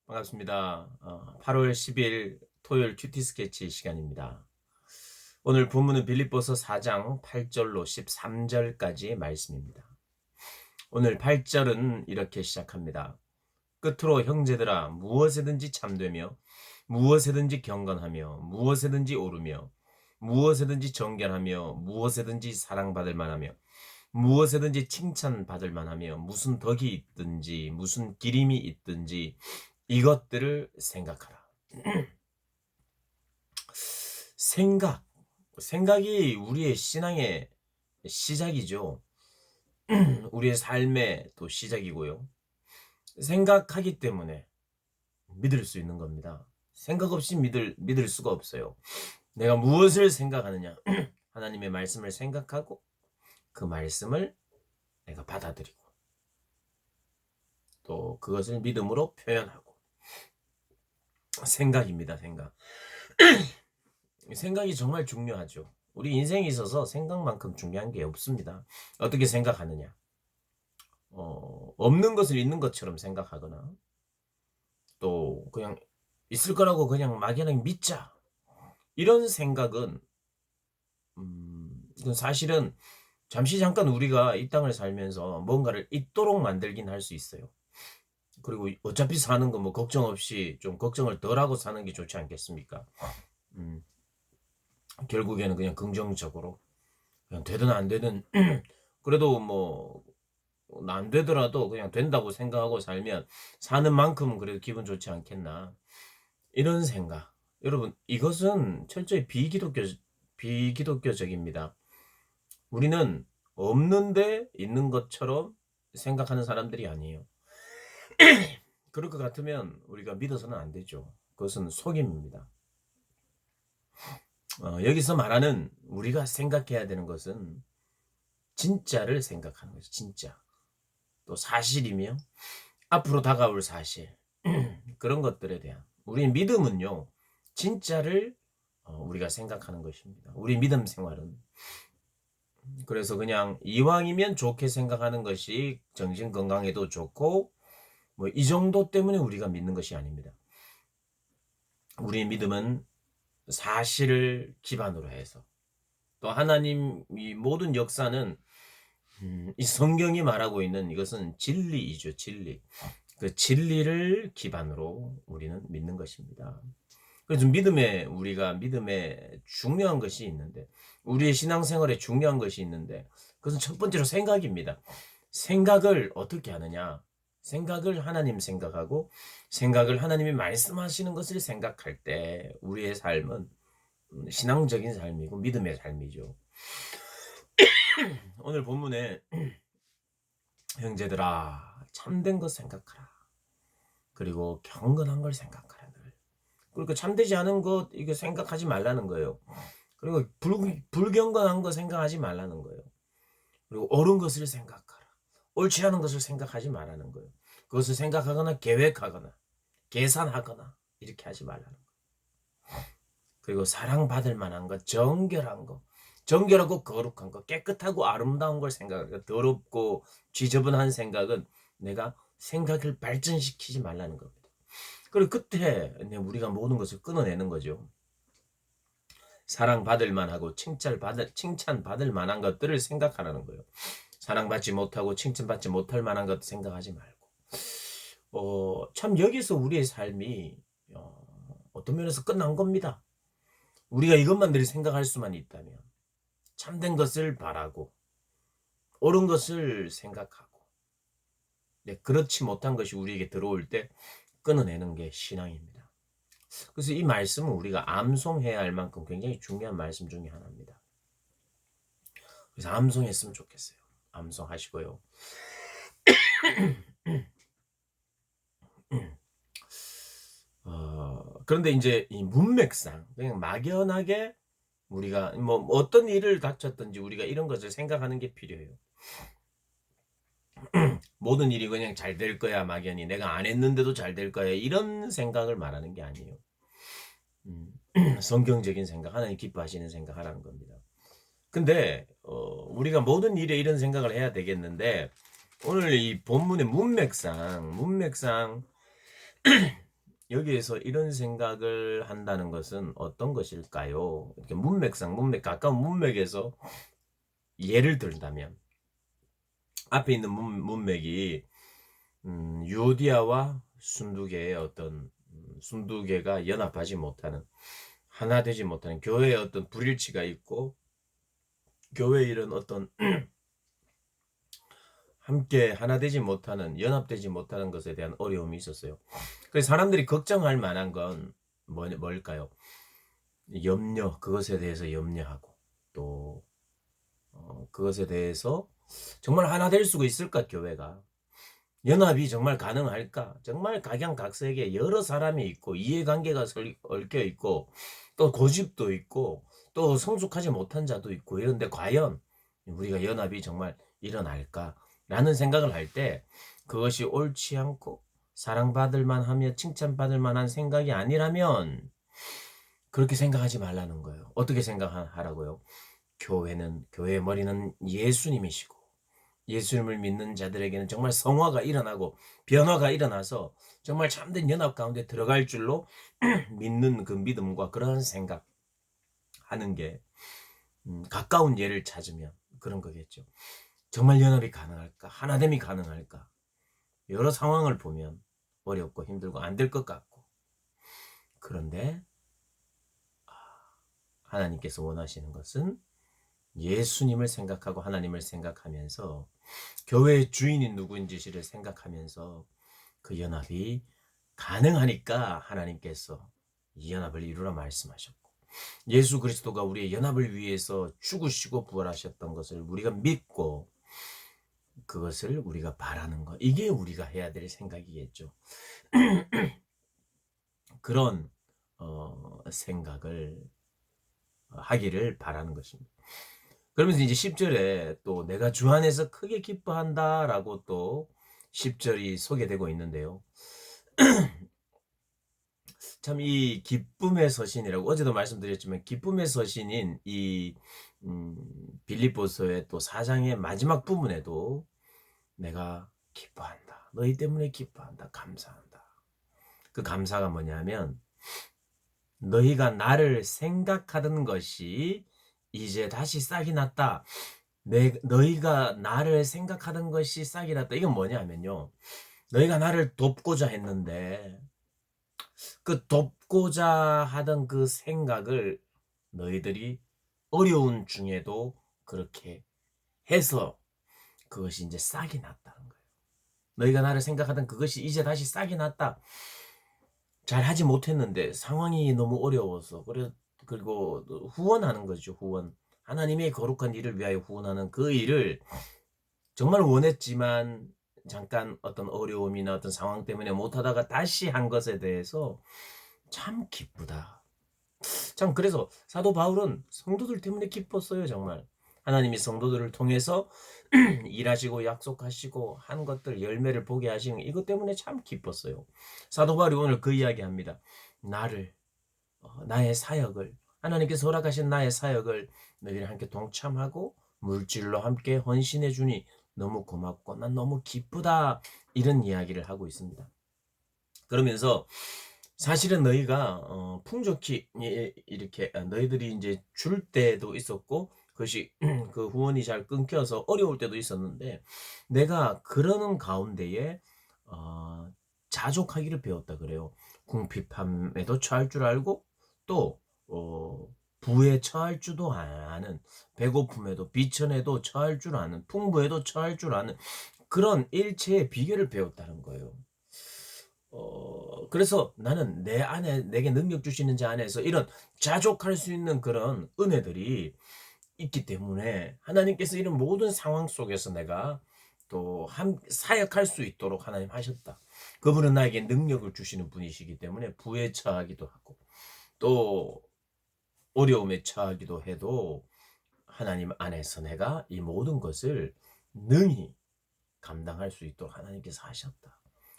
반갑습니다. 8월 10일 토요일 큐티 스케치 시간입니다. 오늘 본문은 빌립보서 4장 8절로 13절까지의 말씀입니다. 오늘 8절은 이렇게 시작합니다. 끝으로 형제들아 무엇에든지 참되며 무엇에든지 경건하며 무엇에든지 오르며 무엇에든지 정결하며 무엇에든지 사랑받을 만하며 무엇에든지 칭찬받을 만하며 무슨 덕이 있든지 무슨 기림이 있든지 이것들을 생각하라. 생각이 우리의 신앙의 시작이죠. 우리의 삶의 또 시작이고요. 생각하기 때문에 믿을 수 있는 겁니다. 생각 없이 믿을 수가 없어요. 내가 무엇을 생각하느냐? 하나님의 말씀을 생각하고 그 말씀을 내가 받아들이고 또 그것을 믿음으로 표현하고 생각입니다. 생각이 정말 중요하죠. 우리 인생에 있어서 생각만큼 중요한 게 없습니다. 어떻게 생각하느냐? 없는 것을 있는 것처럼 생각하거나 또 그냥 있을 거라고 그냥 막연하게 믿자. 이런 생각은 이건 사실은 잠시 잠깐 우리가 이 땅을 살면서 뭔가를 있도록 만들긴 할 수 있어요. 그리고 어차피 사는 거 뭐 걱정 없이 좀 걱정을 덜 하고 사는 게 좋지 않겠습니까? 음, 결국에는 그냥 긍정적으로 그냥 되든 안 되든 그래도 뭐 안 되더라도 그냥 된다고 생각하고 살면 사는 만큼은 그래도 기분 좋지 않겠나 이런 생각. 여러분 이것은 철저히 비기독교적입니다. 우리는 없는데 있는 것처럼 생각하는 사람들이 아니에요. 그럴 것 같으면 우리가 믿어서는 안 되죠. 그것은 속임입니다. 여기서 말하는 우리가 생각해야 되는 것은 진짜를 생각하는 거죠. 진짜. 또 사실이며 앞으로 다가올 사실 그런 것들에 대한 우리 믿음은요. 진짜를 우리가 생각하는 것입니다. 우리 믿음 생활은. 그래서 그냥 이왕이면 좋게 생각하는 것이 정신 건강에도 좋고 뭐 이 정도 때문에 우리가 믿는 것이 아닙니다. 우리의 믿음은 사실을 기반으로 해서 또 하나님이 모든 역사는 이 성경이 말하고 있는 이것은 진리이죠. 진리. 그 진리를 기반으로 우리는 믿는 것입니다. 그래서 우리가 믿음에 중요한 것이 있는데 우리의 신앙생활에 중요한 것이 있는데 그것은 첫 번째로 생각입니다. 생각을 어떻게 하느냐? 생각을 하나님 생각하고 생각을 하나님이 말씀하시는 것을 생각할 때 우리의 삶은 신앙적인 삶이고 믿음의 삶이죠. 오늘 본문에 형제들아 참된 것 생각하라. 그리고 경건한 걸 생각하라. 그리고 참되지 않은 것 이거 생각하지 말라는 거예요. 그리고 불경건한 거 생각하지 말라는 거예요. 그리고 옳은 것을 생각하라. 옳지 않은 것을 생각하지 말라는 거예요. 그것을 생각하거나 계획하거나 계산하거나 이렇게 하지 말라는 거예요. 그리고 사랑받을 만한 것, 정결하고 거룩한 것, 깨끗하고 아름다운 걸 생각하고 더럽고 지저분한 생각은 내가 생각을 발전시키지 말라는 겁니다. 그리고 그때 우리가 모든 것을 끊어내는 거죠. 사랑받을 만하고 칭찬받을 만한 것들을 생각하라는 거예요. 사랑받지 못하고 칭찬받지 못할 만한 것 생각하지 말고. 참 여기서 우리의 삶이 어떤 면에서 끝난 겁니다. 우리가 이것만 늘 생각할 수만 있다면 참된 것을 바라고 옳은 것을 생각하고 그렇지 못한 것이 우리에게 들어올 때 끊어내는 게 신앙입니다. 그래서 이 말씀은 우리가 암송해야 할 만큼 굉장히 중요한 말씀 중에 하나입니다. 그래서 암송했으면 좋겠어요. 암송하시고요. 그런데 이제 이 문맥상 그냥 막연하게 우리가 뭐 어떤 일을 닥쳤든지 우리가 이런 것을 생각하는 게 필요해요. 모든 일이 그냥 잘 될 거야 막연히 내가 안 했는데도 잘 될 거야 이런 생각을 말하는 게 아니에요. 성경적인 생각, 하나님 기뻐하시는 생각 하라는 겁니다. 근데 우리가 모든 일에 이런 생각을 해야 되겠는데 오늘 이 본문의 문맥상 여기에서 이런 생각을 한다는 것은 어떤 것일까요? 이렇게 가까운 문맥에서 예를 들다면 앞에 있는 문맥이 유오디아와 순두계의 어떤 순두계가 연합하지 못하는, 하나 되지 못하는 교회의 어떤 불일치가 있고, 교회의 이런 어떤 함께 하나 되지 못하는, 연합되지 못하는 것에 대한 어려움이 있었어요. 그래서 사람들이 걱정할 만한 건 뭘까요? 그것에 대해서 염려하고, 또 그것에 대해서 정말 하나 될 수가 있을까, 교회가? 연합이 정말 가능할까? 정말 각양각색의 여러 사람이 있고, 이해관계가 얽혀 있고, 또 고집도 있고, 또 성숙하지 못한 자도 있고, 이런데 과연 우리가 연합이 정말 일어날까? 라는 생각을 할 때, 그것이 옳지 않고 사랑받을 만하며 칭찬받을 만한 생각이 아니라면 그렇게 생각하지 말라는 거예요. 어떻게 생각하라고요? 교회의 머리는 예수님이시고, 예수님을 믿는 자들에게는 정말 성화가 일어나고 변화가 일어나서 정말 참된 연합 가운데 들어갈 줄로 믿는 그 믿음과 그러한 생각하는 게, 가까운 예를 찾으면 그런 거겠죠. 정말 연합이 가능할까? 하나됨이 가능할까? 여러 상황을 보면 어렵고 힘들고 안 될 것 같고, 그런데 하나님께서 원하시는 것은 예수님을 생각하고 하나님을 생각하면서 교회의 주인이 누구인지를 생각하면서 그 연합이 가능하니까 하나님께서 이 연합을 이루라 말씀하셨고, 예수 그리스도가 우리의 연합을 위해서 죽으시고 부활하셨던 것을 우리가 믿고 그것을 우리가 바라는 것, 이게 우리가 해야 될 생각이겠죠. 그런 생각을 하기를 바라는 것입니다. 그러면서 이제 10절에 또 내가 주 안에서 크게 기뻐한다라고 또 10절이 소개되고 있는데요. 참 이 기쁨의 서신이라고 어제도 말씀드렸지만, 기쁨의 서신인 이 빌립보서의 또 4장의 마지막 부분에도 내가 기뻐한다, 너희 때문에 기뻐한다, 감사한다. 그 감사가 뭐냐면, 너희가 나를 생각하던 것이 이제 다시 싹이 났다. 너희가 나를 생각하던 것이 싹이 났다. 이건 뭐냐면요, 너희가 나를 돕고자 했는데 그 돕고자 하던 그 생각을 너희들이 어려운 중에도 그렇게 해서 그것이 이제 싹이 났다는 거예요. 너희가 나를 생각하던 그것이 이제 다시 싹이 났다. 잘 하지 못했는데 상황이 너무 어려워서, 그리고 후원하는 거죠. 후원. 하나님의 거룩한 일을 위하여 후원하는 그 일을 정말 원했지만 잠깐 어떤 어려움이나 어떤 상황 때문에 못하다가 다시 한 것에 대해서 참 기쁘다. 참, 그래서 사도 바울은 성도들 때문에 기뻤어요. 정말 하나님이 성도들을 통해서 일하시고 약속하시고 한 것들 열매를 보게 하시는 이것 때문에 참 기뻤어요. 사도 바울이 오늘 그 이야기합니다. 나의 사역을, 하나님께서 허락하신 나의 사역을 너희들이 함께 동참하고 물질로 함께 헌신해 주니 너무 고맙고 난 너무 기쁘다, 이런 이야기를 하고 있습니다. 그러면서 사실은 너희가 풍족히 이렇게 너희들이 이제 줄 때도 있었고, 그것이 그 후원이 잘 끊겨서 어려울 때도 있었는데, 내가 그러는 가운데에 자족하기를 배웠다 그래요. 궁핍함에도 처할 줄 알고, 또 부에 처할 줄도 아는, 배고픔에도 비천에도 처할 줄 아는, 풍부에도 처할 줄 아는 그런 일체의 비결을 배웠다는 거예요. 그래서 나는 내 안에 내게 능력 주시는 자 안에서 이런 자족할 수 있는 그런 은혜들이 있기 때문에 하나님께서 이런 모든 상황 속에서 내가 또 사역할 수 있도록 하나님 하셨다. 그분은 나에게 능력을 주시는 분이시기 때문에 부에 처하기도 하고 또 어려움에 처하기도 해도 하나님 안에서 내가 이 모든 것을 능히 감당할 수 있도록 하나님께서 하셨다.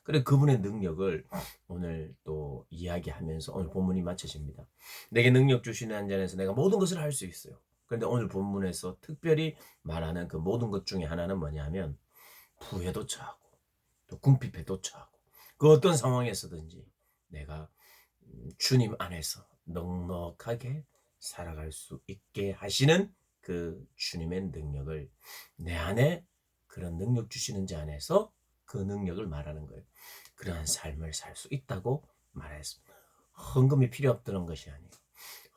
그래, 그분의 능력을 오늘 또 이야기하면서 오늘 본문이 마쳐집니다. 내게 능력 주시는 한 잔에서 내가 모든 것을 할 수 있어요. 그런데 오늘 본문에서 특별히 말하는 그 모든 것 중에 하나는 뭐냐면, 부에도 처하고 또 궁핍에도 처하고 그 어떤 상황에서든지 내가 주님 안에서 넉넉하게 살아갈 수 있게 하시는 그 주님의 능력을 내 안에 그런 능력 주시는 자 안에서 그 능력을 말하는 거예요. 그러한 삶을 살 수 있다고 말했습니다. 헌금이 필요 없다는 것이 아니에요.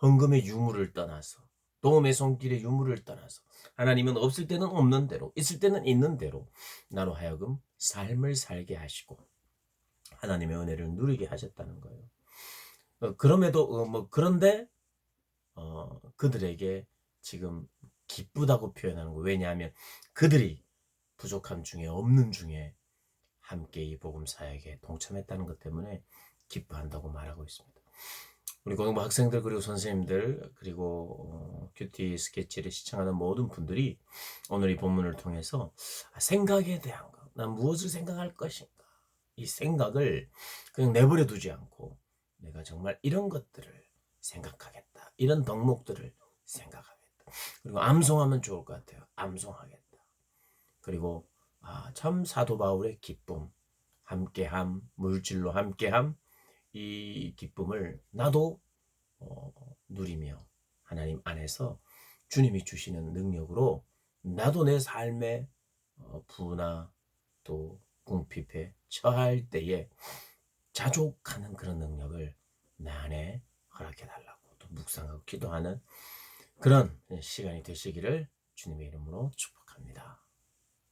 헌금의 유무를 떠나서 도움의 손길의 유무를 떠나서 하나님은 없을 때는 없는 대로 있을 때는 있는 대로 나로 하여금 삶을 살게 하시고 하나님의 은혜를 누리게 하셨다는 거예요. 그럼에도 그런데 그들에게 지금 기쁘다고 표현하는 거예요. 왜냐하면 그들이 부족함 중에 없는 중에 함께 이 복음 사역에 동참했다는 것 때문에 기뻐한다고 말하고 있습니다. 우리 고등부 학생들 그리고 선생님들 그리고 큐티 스케치를 시청하는 모든 분들이 오늘 이 본문을 통해서 생각에 대한 것, 난 무엇을 생각할 것인가, 이 생각을 그냥 내버려 두지 않고 내가 정말 이런 것들을 생각하겠다, 이런 덕목들을 생각하겠다. 그리고 암송하면 좋을 것 같아요. 암송하겠다. 그리고 참 사도 바울의 기쁨, 함께함, 물질로 함께함, 이 기쁨을 나도 누리며 하나님 안에서 주님이 주시는 능력으로 나도 내 삶의 부나 또 궁핍에 처할 때에 자족하는 그런 능력을 내 안에 허락해 달라고 또 묵상하고 기도하는 그런 시간이 되시기를 주님의 이름으로 축복합니다.